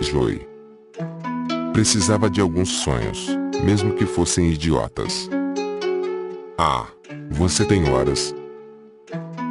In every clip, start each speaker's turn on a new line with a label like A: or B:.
A: Joey. Precisava de alguns sonhos, mesmo que fossem idiotas. Ah, você tem horas?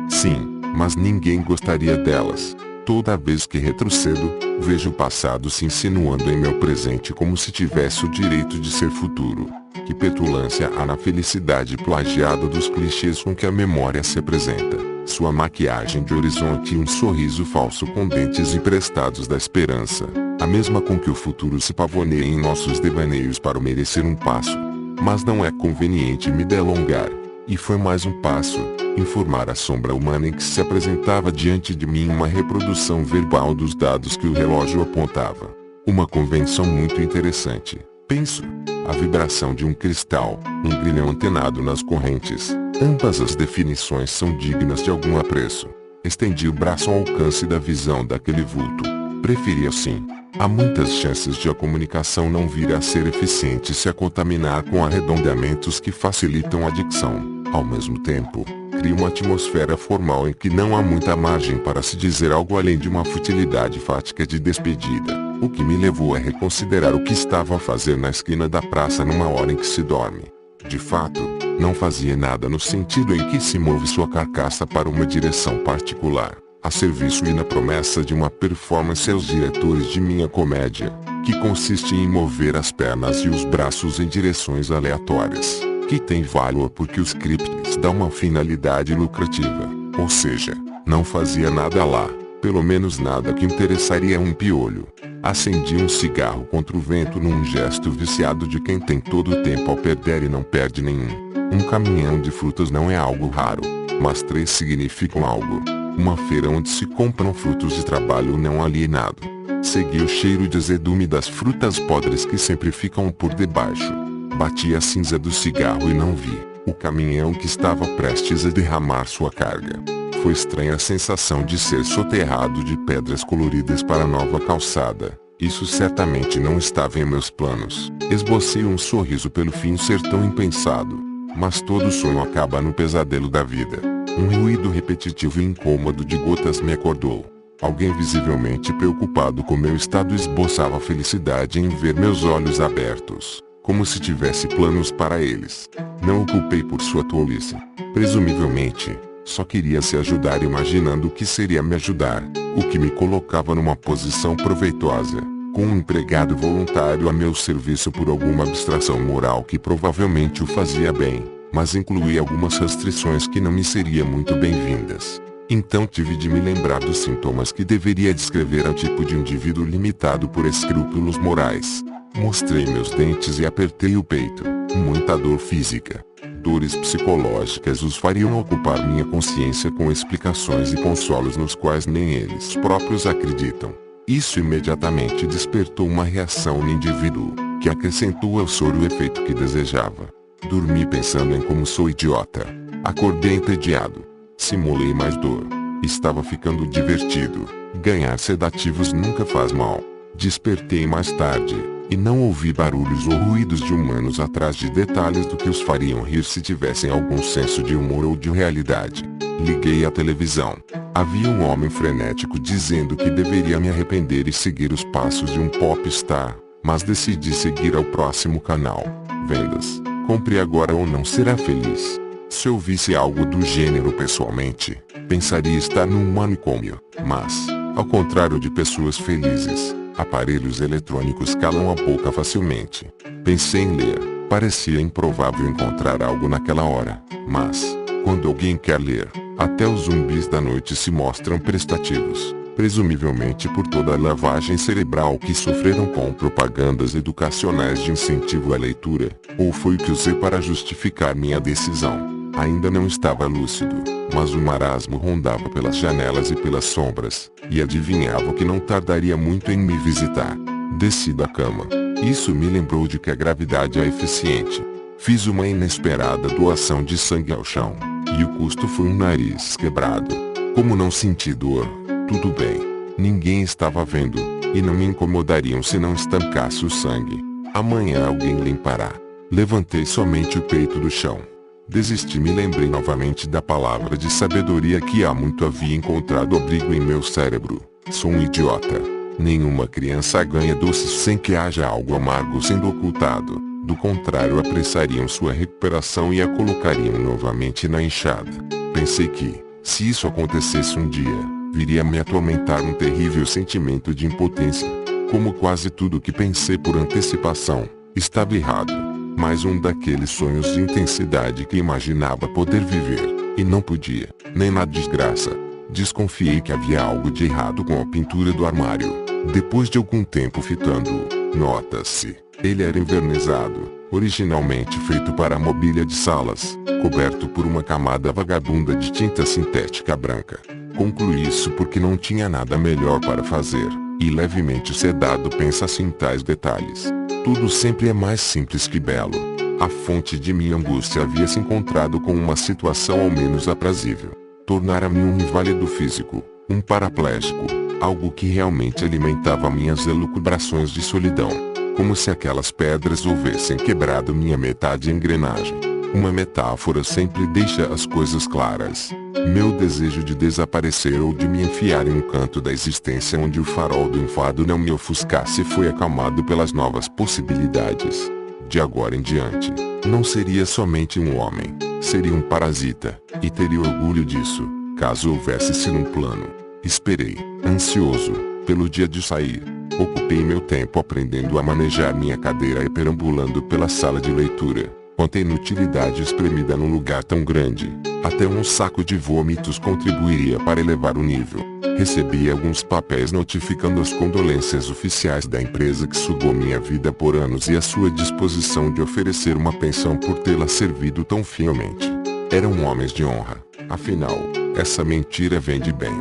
A: Sim, mas ninguém gostaria delas. Toda vez que retrocedo, vejo o passado se insinuando em meu presente como se tivesse o direito de ser futuro. Que petulância há na felicidade plagiada dos clichês com que a memória se apresenta. Sua maquiagem de horizonte e um sorriso falso com dentes emprestados da esperança. A mesma com que o futuro se pavoneia em nossos devaneios para merecer um passo. Mas não é conveniente me delongar. E foi mais um passo, informar a sombra humana em que se apresentava diante de mim uma reprodução verbal dos dados que o relógio apontava. Uma convenção muito interessante, penso. A vibração de um cristal, um grilhão antenado nas correntes. Ambas as definições são dignas de algum apreço. Estendi o braço ao alcance da visão daquele vulto. Preferi assim. Há muitas chances de a comunicação não vir a ser eficiente se a contaminar com arredondamentos que facilitam a dicção. Ao mesmo tempo, cria uma atmosfera formal em que não há muita margem para se dizer algo além de uma futilidade fática de despedida. O que me levou a reconsiderar o que estava a fazer na esquina da praça numa hora em que se dorme. De fato, não fazia nada no sentido em que se move sua carcaça para uma direção particular, a serviço e na promessa de uma performance aos diretores de minha comédia, que consiste em mover as pernas e os braços em direções aleatórias, que tem valor porque o script lhes dá uma finalidade lucrativa, ou seja, não fazia nada lá, pelo menos nada que interessaria um piolho. Acendi um cigarro contra o vento num gesto viciado de quem tem todo o tempo ao perder e não perde nenhum. Um caminhão de frutas não é algo raro, mas 3 significam algo. Uma feira onde se compram frutos de trabalho não alienado. Segui o cheiro de azedume das frutas podres que sempre ficam por debaixo. Bati a cinza do cigarro e não vi o caminhão que estava prestes a derramar sua carga. Foi estranha a sensação de ser soterrado de pedras coloridas para a nova calçada. Isso certamente não estava em meus planos. Esbocei um sorriso pelo fim ser tão impensado. Mas todo sonho acaba no pesadelo da vida. Um ruído repetitivo e incômodo de gotas me acordou. Alguém visivelmente preocupado com meu estado esboçava felicidade em ver meus olhos abertos, como se tivesse planos para eles. Não o culpei por sua tolice. Presumivelmente, só queria se ajudar imaginando o que seria me ajudar, o que me colocava numa posição proveitosa, com um empregado voluntário a meu serviço por alguma abstração moral que provavelmente o fazia bem, mas incluía algumas restrições que não me seriam muito bem-vindas. Então tive de me lembrar dos sintomas que deveria descrever ao tipo de indivíduo limitado por escrúpulos morais. Mostrei meus dentes e apertei o peito. Muita dor física. Dores psicológicas os fariam ocupar minha consciência com explicações e consolos nos quais nem eles próprios acreditam. Isso imediatamente despertou uma reação no indivíduo, que acrescentou ao soro o efeito que desejava. Dormi pensando em como sou idiota. Acordei entediado. Simulei mais dor. Estava ficando divertido. Ganhar sedativos nunca faz mal. Despertei mais tarde, e não ouvi barulhos ou ruídos de humanos atrás de detalhes do que os fariam rir se tivessem algum senso de humor ou de realidade. Liguei a televisão. Havia um homem frenético dizendo que deveria me arrepender e seguir os passos de um popstar, mas decidi seguir ao próximo canal. Vendas. Compre agora ou não será feliz. Se eu visse algo do gênero pessoalmente, pensaria estar num manicômio, mas, ao contrário de pessoas felizes, aparelhos eletrônicos calam a boca facilmente. Pensei em ler. Parecia improvável encontrar algo naquela hora, mas, quando alguém quer ler, até os zumbis da noite se mostram prestativos, presumivelmente por toda a lavagem cerebral que sofreram com propagandas educacionais de incentivo à leitura, ou foi o que usei para justificar minha decisão. Ainda não estava lúcido, mas o marasmo rondava pelas janelas e pelas sombras, e adivinhava que não tardaria muito em me visitar. Desci da cama. Isso me lembrou de que a gravidade é eficiente. Fiz uma inesperada doação de sangue ao chão, e o custo foi um nariz quebrado. Como não senti dor, tudo bem. Ninguém estava vendo, e não me incomodariam se não estancasse o sangue. Amanhã alguém limpará. Levantei somente o peito do chão. Desisti, me lembrei novamente da palavra de sabedoria que há muito havia encontrado abrigo em meu cérebro. Sou um idiota. Nenhuma criança ganha doces sem que haja algo amargo sendo ocultado. Do contrário, apressariam sua recuperação e a colocariam novamente na enxada. Pensei que, se isso acontecesse um dia, viria a me atormentar um terrível sentimento de impotência. Como quase tudo que pensei por antecipação, estava errado. Mais um daqueles sonhos de intensidade que imaginava poder viver, e não podia, nem na desgraça. Desconfiei que havia algo de errado com a pintura do armário. Depois de algum tempo fitando-o, nota-se, ele era envernizado, originalmente feito para a mobília de salas, coberto por uma camada vagabunda de tinta sintética branca. Concluí isso porque não tinha nada melhor para fazer, e levemente sedado pensa-se em tais detalhes. Tudo sempre é mais simples que belo. A fonte de minha angústia havia se encontrado com uma situação ao menos aprazível. Tornara-me um inválido físico, um paraplégico, algo que realmente alimentava minhas elucubrações de solidão. Como se aquelas pedras houvessem quebrado minha metade engrenagem. Uma metáfora sempre deixa as coisas claras. Meu desejo de desaparecer ou de me enfiar em um canto da existência onde o farol do enfado não me ofuscasse foi acalmado pelas novas possibilidades. De agora em diante, não seria somente um homem, seria um parasita, e teria orgulho disso, caso houvesse sido um plano. Esperei, ansioso, pelo dia de sair. Ocupei meu tempo aprendendo a manejar minha cadeira e perambulando pela sala de leitura. Quanta inutilidade espremida num lugar tão grande. Até um saco de vômitos contribuiria para elevar o nível. Recebi alguns papéis notificando as condolências oficiais da empresa que sugou minha vida por anos e a sua disposição de oferecer uma pensão por tê-la servido tão fielmente. Eram homens de honra. Afinal, essa mentira vende bem.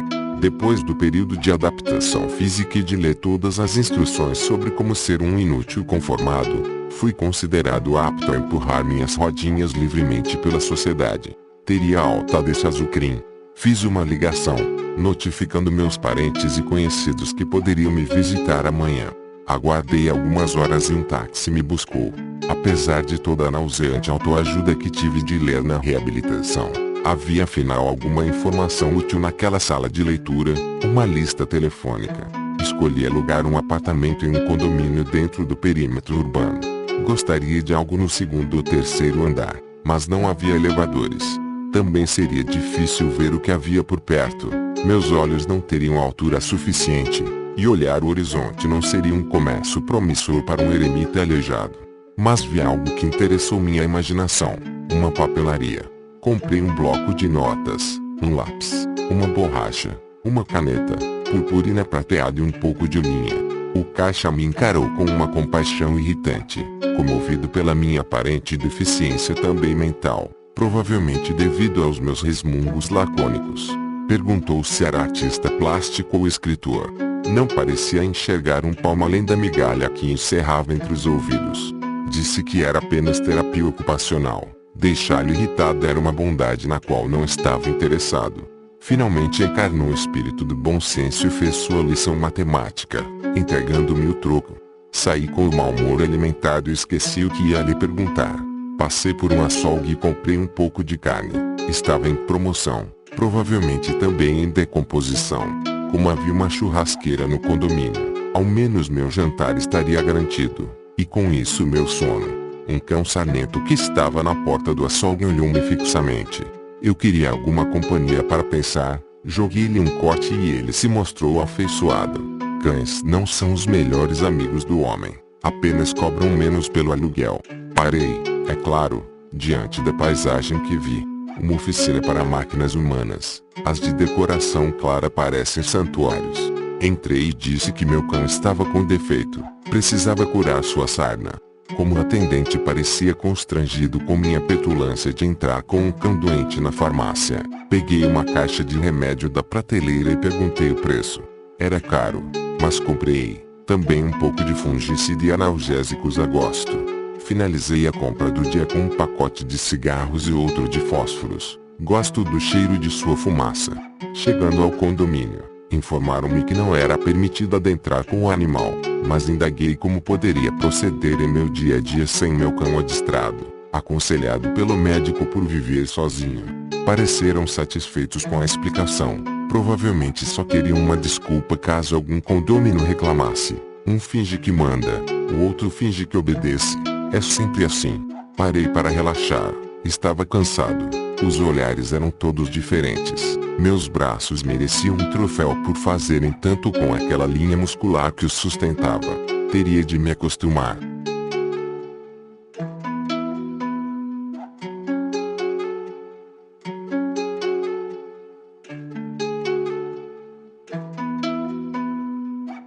A: Depois do período de adaptação física e de ler todas as instruções sobre como ser um inútil conformado, fui considerado apto a empurrar minhas rodinhas livremente pela sociedade. Teria alta desse azucrim. Fiz uma ligação, notificando meus parentes e conhecidos que poderiam me visitar amanhã. Aguardei algumas horas e um táxi me buscou. Apesar de toda a nauseante autoajuda que tive de ler na reabilitação, havia afinal alguma informação útil naquela sala de leitura, uma lista telefônica. Escolhi alugar um apartamento em um condomínio dentro do perímetro urbano. Gostaria de algo no segundo ou terceiro andar, mas não havia elevadores. Também seria difícil ver o que havia por perto. Meus olhos não teriam altura suficiente, e olhar o horizonte não seria um comércio promissor para um eremita aleijado. Mas vi algo que interessou minha imaginação, uma papelaria. Comprei um bloco de notas, um lápis, uma borracha, uma caneta, purpurina prateada e um pouco de linha. O caixa me encarou com uma compaixão irritante, comovido pela minha aparente deficiência também mental, provavelmente devido aos meus resmungos lacônicos. Perguntou se era artista plástico ou escritor. Não parecia enxergar um palmo além da migalha que encerrava entre os ouvidos. Disse que era apenas terapia ocupacional. Deixá-lo irritado era uma bondade na qual não estava interessado. Finalmente encarnou o espírito do bom senso e fez sua lição matemática, entregando-me o troco. Saí com o mau humor alimentado e esqueci o que ia lhe perguntar. Passei por um açougue e comprei um pouco de carne. Estava em promoção, provavelmente também em decomposição. Como havia uma churrasqueira no condomínio, ao menos meu jantar estaria garantido. E com isso meu sono. Um cão sarnento que estava na porta do açougue olhou-me fixamente. Eu queria alguma companhia para pensar, joguei-lhe um corte e ele se mostrou afeiçoado. Cães não são os melhores amigos do homem, apenas cobram menos pelo aluguel. Parei, é claro, diante da paisagem que vi. Uma oficina para máquinas humanas. As de decoração clara parecem santuários. Entrei e disse que meu cão estava com defeito, precisava curar sua sarna. Como o atendente parecia constrangido com minha petulância de entrar com um cão doente na farmácia, peguei uma caixa de remédio da prateleira e perguntei o preço. Era caro, mas comprei. Também um pouco de fungicida e analgésicos a gosto. Finalizei a compra do dia com um pacote de cigarros e outro de fósforos. Gosto do cheiro de sua fumaça. Chegando ao condomínio, informaram-me que não era permitido adentrar com o animal, mas indaguei como poderia proceder em meu dia a dia sem meu cão adestrado, aconselhado pelo médico por viver sozinho. Pareceram satisfeitos com a explicação, Provavelmente só queriam uma desculpa caso algum condômino reclamasse. Um finge que manda, o outro finge que obedece. É sempre assim. Parei para relaxar. Estava cansado. Os olhares eram todos diferentes. Meus braços mereciam um troféu por fazerem tanto com aquela linha muscular que os sustentava. Teria de me acostumar.